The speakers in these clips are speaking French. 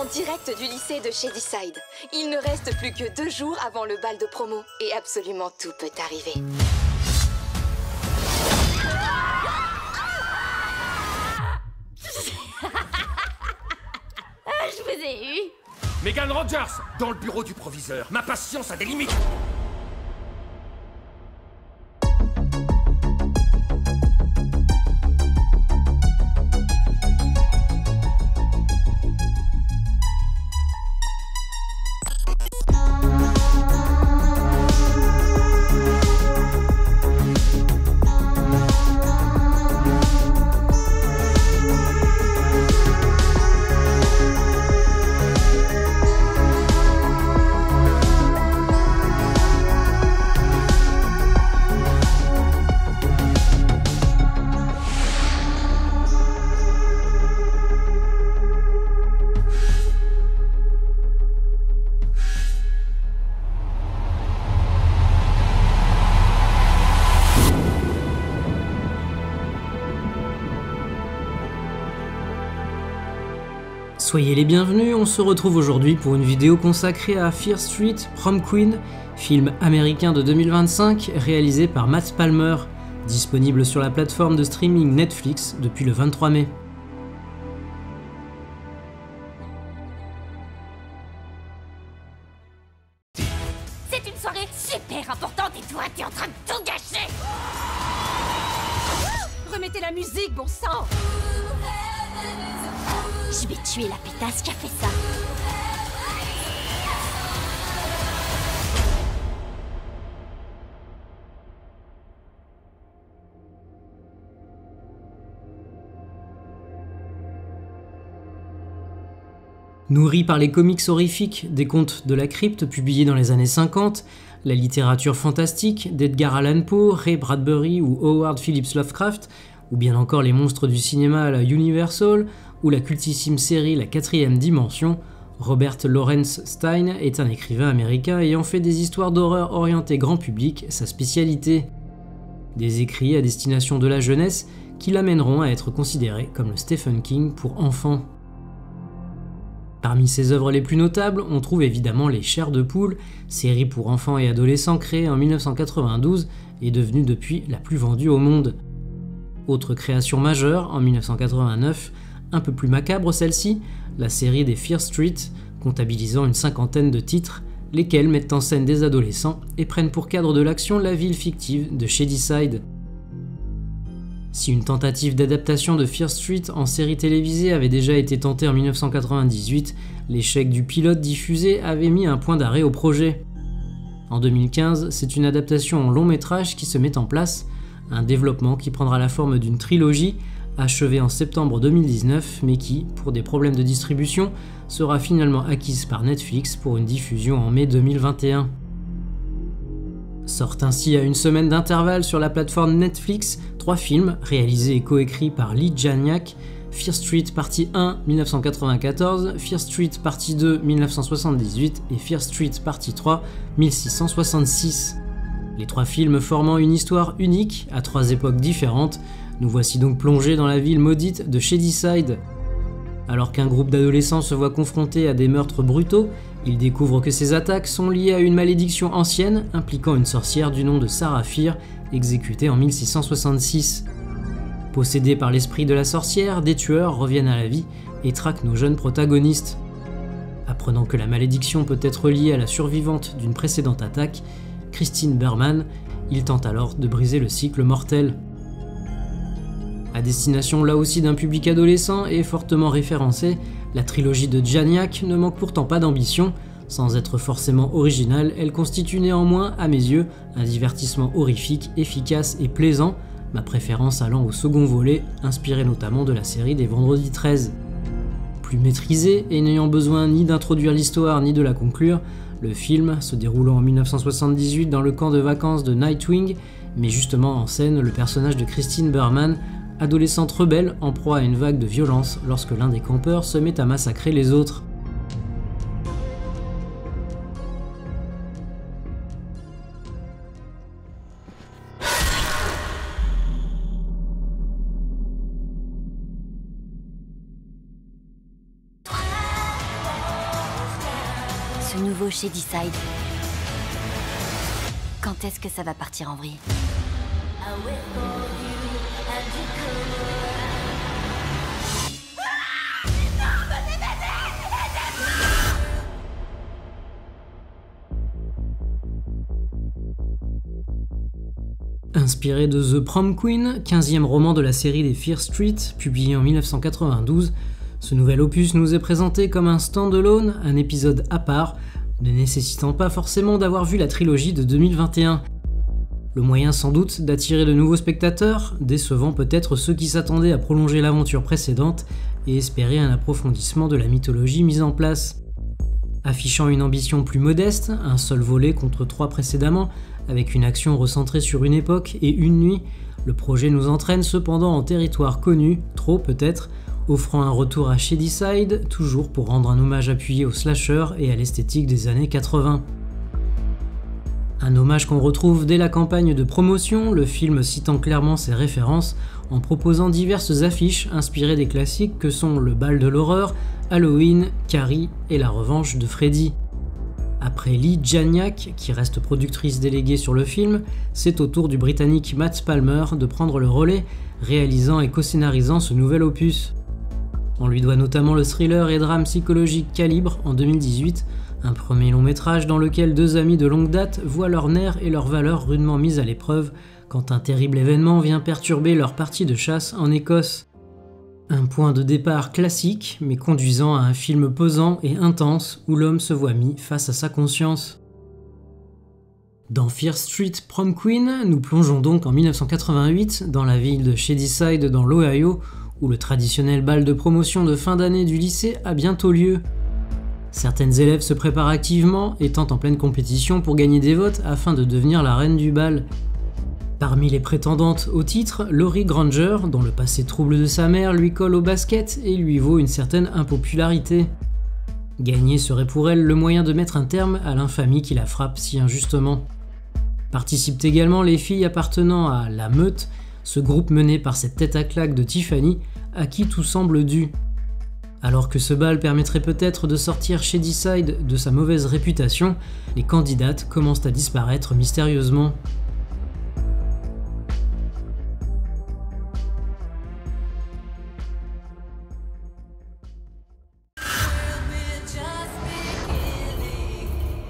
En direct du lycée de Shadyside. Il ne reste plus que 2 jours avant le bal de promo. Et absolument tout peut arriver. Je vous ai eu. Megan Rogers, dans le bureau du proviseur. Ma patience a des limites. Soyez les bienvenus, on se retrouve aujourd'hui pour une vidéo consacrée à Fear Street Prom Queen, film américain de 2025 réalisé par Matt Palmer, disponible sur la plateforme de streaming Netflix depuis le 23 mai. C'est une soirée super importante et toi, t'es en train de tout gâcher. Remettez la musique, bon sang. Je vais tuer la pétasse qui a fait ça. Nourri par les comics horrifiques, des contes de la crypte publiés dans les années 50, la littérature fantastique d'Edgar Allan Poe, Ray Bradbury ou Howard Phillips Lovecraft, ou bien encore les monstres du cinéma à la Universal, ou la cultissime série La 4ème Dimension, Robert Lawrence Stein est un écrivain américain ayant fait des histoires d'horreur orientées grand public sa spécialité. Des écrits à destination de la jeunesse qui l'amèneront à être considéré comme le Stephen King pour enfants. Parmi ses œuvres les plus notables, on trouve évidemment Les Chairs de Poule, série pour enfants et adolescents créée en 1992 et devenue depuis la plus vendue au monde. Autre création majeure, en 1989, un peu plus macabre celle-ci, la série des Fear Street, comptabilisant une 50aine de titres, lesquels mettent en scène des adolescents et prennent pour cadre de l'action la ville fictive de Shadyside. Si une tentative d'adaptation de Fear Street en série télévisée avait déjà été tentée en 1998, l'échec du pilote diffusé avait mis un point d'arrêt au projet. En 2015, c'est une adaptation en long métrage qui se met en place, un développement qui prendra la forme d'une trilogie, achevée en septembre 2019, mais qui, pour des problèmes de distribution, sera finalement acquise par Netflix pour une diffusion en mai 2021. Sortent ainsi à une semaine d'intervalle sur la plateforme Netflix 3 films réalisés et coécrits par Leigh Janiak, Fear Street Partie 1 1994, Fear Street Partie 2 1978 et Fear Street Partie 3 1666. Les 3 films formant une histoire unique à 3 époques différentes, nous voici donc plongés dans la ville maudite de Shadyside. Alors qu'un groupe d'adolescents se voit confronté à des meurtres brutaux, ils découvrent que ces attaques sont liées à une malédiction ancienne impliquant une sorcière du nom de Sarah Fear, exécutée en 1666. Possédés par l'esprit de la sorcière, des tueurs reviennent à la vie et traquent nos jeunes protagonistes. Apprenant que la malédiction peut être liée à la survivante d'une précédente attaque, Christine Berman, il tente alors de briser le cycle mortel. À destination là aussi d'un public adolescent et fortement référencé, la trilogie de Janiak ne manque pourtant pas d'ambition. Sans être forcément originale, elle constitue néanmoins, à mes yeux, un divertissement horrifique, efficace et plaisant, ma préférence allant au second volet, inspiré notamment de la série des Vendredi 13. Plus maîtrisé et n'ayant besoin ni d'introduire l'histoire ni de la conclure, le film, se déroulant en 1978 dans le camp de vacances de Nightwing, met justement en scène le personnage de Christine Berman, adolescente rebelle en proie à une vague de violence lorsque l'un des campeurs se met à massacrer les autres. Ce nouveau Shadyside. Quand est-ce que ça va partir en vrille? Inspiré de The Prom Queen, 15e roman de la série des Fear Street, publié en 1992, ce nouvel opus nous est présenté comme un stand-alone, un épisode à part, ne nécessitant pas forcément d'avoir vu la trilogie de 2021. Le moyen sans doute d'attirer de nouveaux spectateurs, décevant peut-être ceux qui s'attendaient à prolonger l'aventure précédente et espérer un approfondissement de la mythologie mise en place. Affichant une ambition plus modeste, un seul volet contre 3 précédemment, avec une action recentrée sur une époque et une nuit, le projet nous entraîne cependant en territoire connu, trop peut-être, offrant un retour à Shadyside, toujours pour rendre un hommage appuyé au slasher et à l'esthétique des années 80. Un hommage qu'on retrouve dès la campagne de promotion, le film citant clairement ses références en proposant diverses affiches inspirées des classiques que sont Le bal de l'horreur, Halloween, Carrie et La revanche de Freddy. Après Lee Janiak, qui reste productrice déléguée sur le film, c'est au tour du Britannique Matt Palmer de prendre le relais, réalisant et co-scénarisant ce nouvel opus. On lui doit notamment le thriller et drame psychologique Calibre en 2018, un premier long métrage dans lequel 2 amis de longue date voient leurs nerfs et leurs valeurs rudement mises à l'épreuve quand un terrible événement vient perturber leur partie de chasse en Écosse. Un point de départ classique, mais conduisant à un film pesant et intense où l'homme se voit mis face à sa conscience. Dans Fear Street Prom Queen, nous plongeons donc en 1988 dans la ville de Shadyside dans l'Ohio, où le traditionnel bal de promotion de fin d'année du lycée a bientôt lieu. Certaines élèves se préparent activement, étant en pleine compétition pour gagner des votes afin de devenir la reine du bal. Parmi les prétendantes au titre, Laurie Granger, dont le passé trouble de sa mère lui colle au basket et lui vaut une certaine impopularité. Gagner serait pour elle le moyen de mettre un terme à l'infamie qui la frappe si injustement. Participent également les filles appartenant à La Meute, ce groupe mené par cette tête à claque de Tiffany, à qui tout semble dû. Alors que ce bal permettrait peut-être de sortir Shadyside de sa mauvaise réputation, les candidates commencent à disparaître mystérieusement.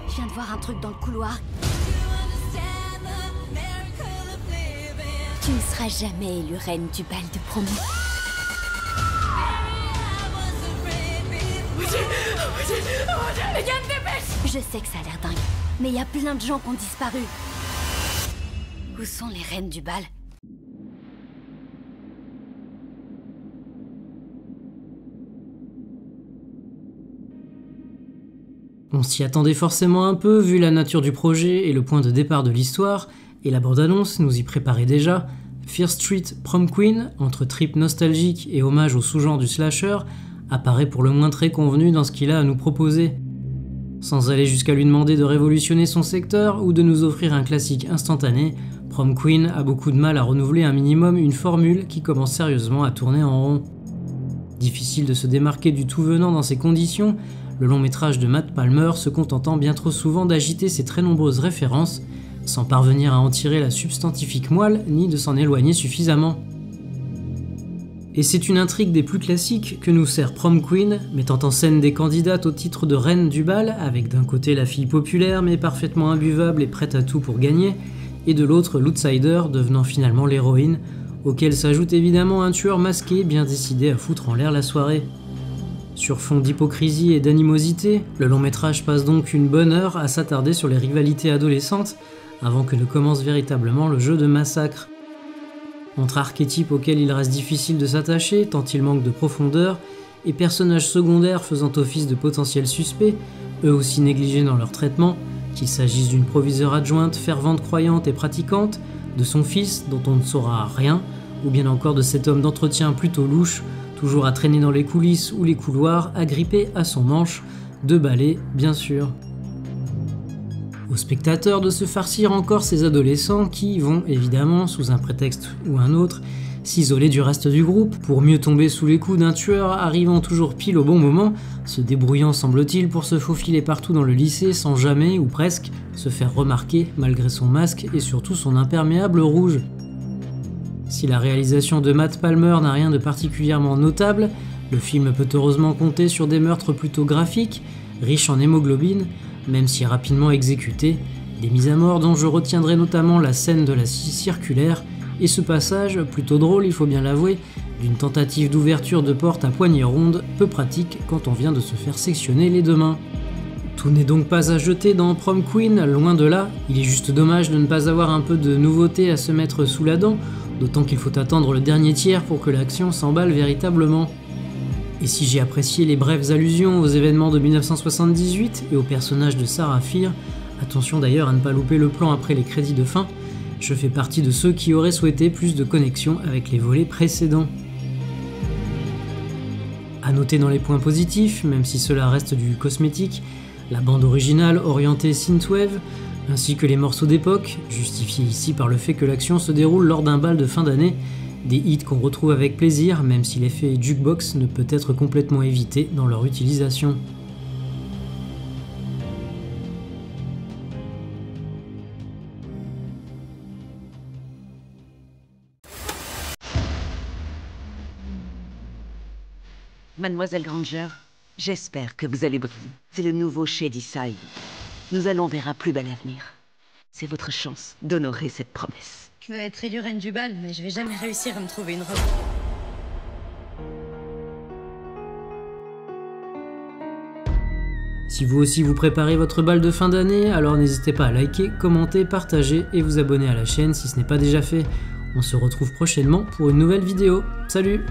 Je viens de voir un truc dans le couloir. Tu ne seras jamais élue reine du bal de promo. Je sais que ça a l'air dingue, mais il y a plein de gens qui ont disparu. Où sont les reines du bal? On s'y attendait forcément un peu vu la nature du projet et le point de départ de l'histoire, et la bande-annonce nous y préparait déjà. Fear Street Prom Queen, entre trip nostalgique et hommage au sous-genre du slasher, apparaît pour le moins très convenu dans ce qu'il a à nous proposer. Sans aller jusqu'à lui demander de révolutionner son secteur ou de nous offrir un classique instantané, Prom Queen a beaucoup de mal à renouveler un minimum une formule qui commence sérieusement à tourner en rond. Difficile de se démarquer du tout venant dans ces conditions, le long métrage de Matt Palmer se contentant bien trop souvent d'agiter ses très nombreuses références, sans parvenir à en tirer la substantifique moelle ni de s'en éloigner suffisamment. Et c'est une intrigue des plus classiques que nous sert Prom Queen, mettant en scène des candidates au titre de reine du bal, avec d'un côté la fille populaire mais parfaitement imbuvable et prête à tout pour gagner, et de l'autre l'outsider devenant finalement l'héroïne, auquel s'ajoute évidemment un tueur masqué bien décidé à foutre en l'air la soirée. Sur fond d'hypocrisie et d'animosité, le long métrage passe donc une bonne heure à s'attarder sur les rivalités adolescentes, avant que ne commence véritablement le jeu de massacre. Entre archétypes auxquels il reste difficile de s'attacher, tant il manque de profondeur, et personnages secondaires faisant office de potentiels suspects, eux aussi négligés dans leur traitement, qu'il s'agisse d'une proviseure adjointe fervente croyante et pratiquante, de son fils dont on ne saura rien, ou bien encore de cet homme d'entretien plutôt louche, toujours à traîner dans les coulisses ou les couloirs, agrippé à son manche, de balai bien sûr. Aux spectateurs de se farcir encore ces adolescents qui vont, évidemment, sous un prétexte ou un autre, s'isoler du reste du groupe, pour mieux tomber sous les coups d'un tueur arrivant toujours pile au bon moment, se débrouillant semble-t-il pour se faufiler partout dans le lycée sans jamais, ou presque, se faire remarquer malgré son masque et surtout son imperméable rouge. Si la réalisation de Matt Palmer n'a rien de particulièrement notable, le film peut heureusement compter sur des meurtres plutôt graphiques, riches en hémoglobine, même si rapidement exécutés, des mises à mort dont je retiendrai notamment la scène de la scie circulaire et ce passage, plutôt drôle il faut bien l'avouer, d'une tentative d'ouverture de porte à poignée ronde, peu pratique quand on vient de se faire sectionner les deux mains. Tout n'est donc pas à jeter dans Prom Queen, loin de là, il est juste dommage de ne pas avoir un peu de nouveauté à se mettre sous la dent, d'autant qu'il faut attendre le dernier tiers pour que l'action s'emballe véritablement. Et si j'ai apprécié les brèves allusions aux événements de 1978 et au personnage de Sarah Fier, attention d'ailleurs à ne pas louper le plan après les crédits de fin, je fais partie de ceux qui auraient souhaité plus de connexion avec les volets précédents. A noter dans les points positifs, même si cela reste du cosmétique, la bande originale orientée synthwave, ainsi que les morceaux d'époque, justifiés ici par le fait que l'action se déroule lors d'un bal de fin d'année, des hits qu'on retrouve avec plaisir, même si l'effet jukebox ne peut être complètement évité dans leur utilisation. Mademoiselle Granger, j'espère que vous allez briller. C'est le nouveau Shadyside. Nous allons vers un plus bel avenir. C'est votre chance d'honorer cette promesse. Je veux être élue reine du bal, mais je vais jamais réussir à me trouver une robe. Si vous aussi vous préparez votre bal de fin d'année, alors n'hésitez pas à liker, commenter, partager et vous abonner à la chaîne si ce n'est pas déjà fait. On se retrouve prochainement pour une nouvelle vidéo. Salut!